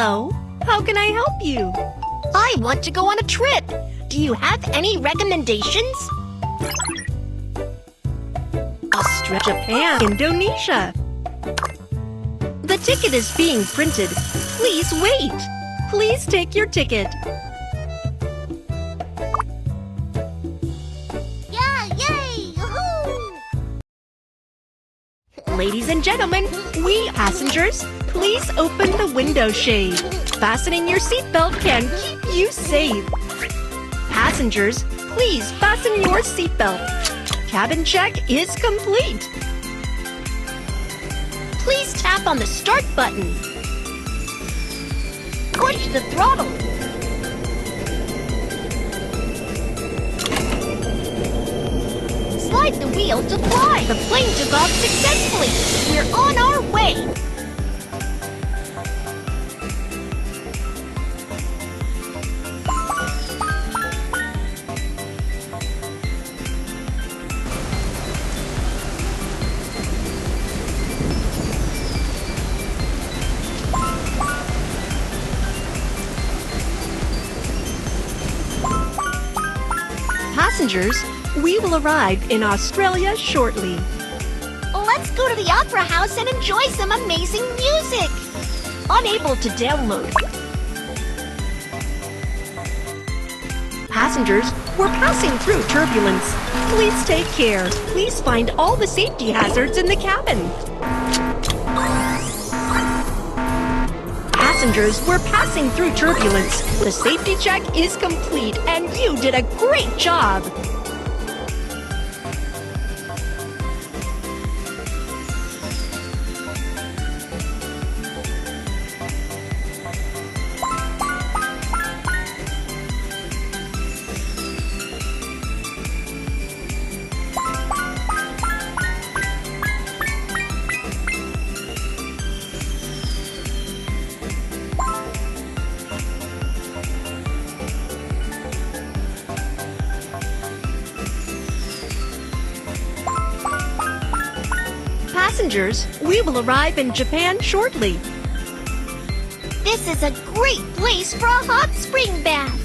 Hello, how can I help you? I want to go on a trip. Do you have any recommendations? Australia, Japan, Indonesia. The ticket is being printed. Please wait. Please take your ticket. Yay! Yoo-hoo! Ladies and gentlemen, we passengers, please open the window shade. Fastening your seatbelt can keep you safe. Passengers, please fasten your seatbelt. Cabin check is complete. Please tap on the start button. Push the throttle. Slide the wheel to fly. The plane took off successfully. We're on our way. Passengers, we will arrive in Australia shortly. Let's go to the opera house and enjoy some amazing music. Unable to download. Passengers, we're passing through turbulence. Please take care. Please find all the safety hazards in the cabin. Passengers, we're passing through turbulence. The safety check is complete and you did a great job. Passengers, we will arrive in Japan shortly. This is a great place for a hot spring bath.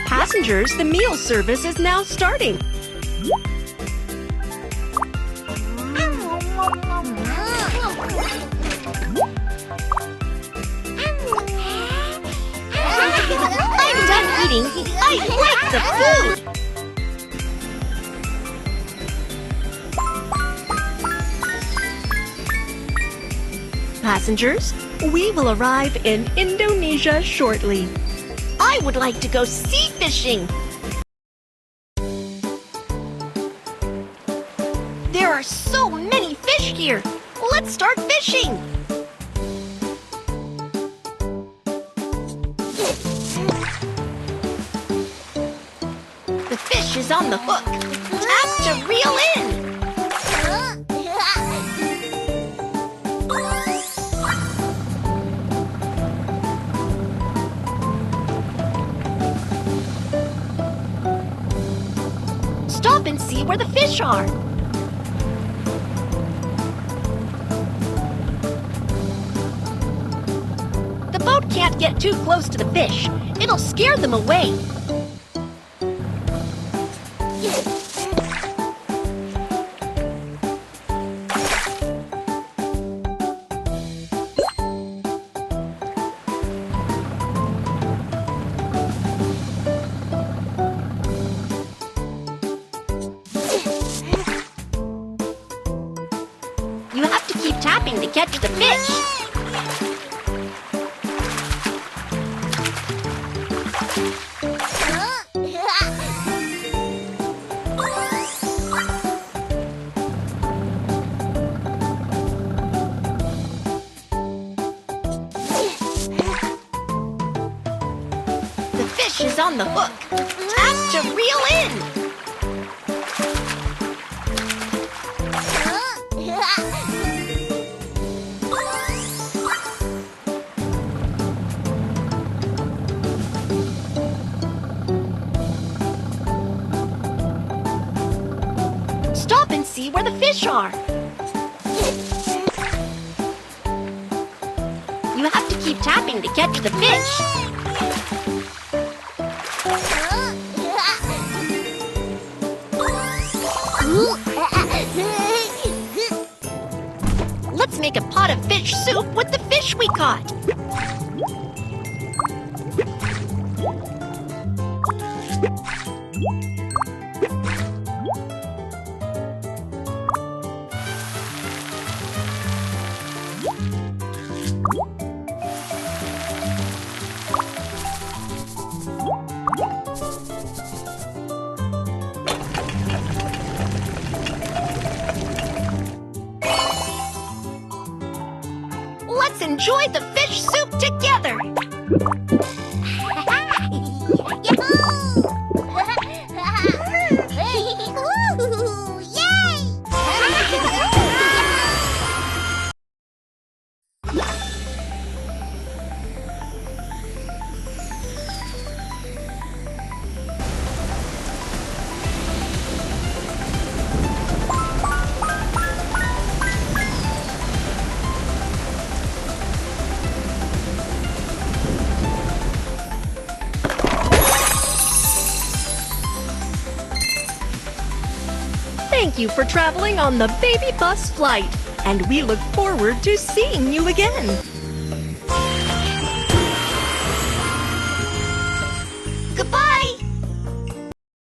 Passengers, the meal service is now starting. I'm done eating. I like the food. Passengers, we will arrive in Indonesia shortly. I would like to go sea fishing. There are so many fish here. Let's start fishing. The fish is on the hook. Tap to reel in. Stop and see where the fish are. Don't get too close to the fish. It'll scare them away. You have to keep tapping to catch the fish. The fish is on the hook. Tap to reel in. Stop and see where the fish are. You have to keep tapping to catch the fish. Let's make a pot of fish soup with the fish we caught. Let's enjoy the fish soup together. Thank you for traveling on the Baby Bus flight, and we look forward to seeing you again.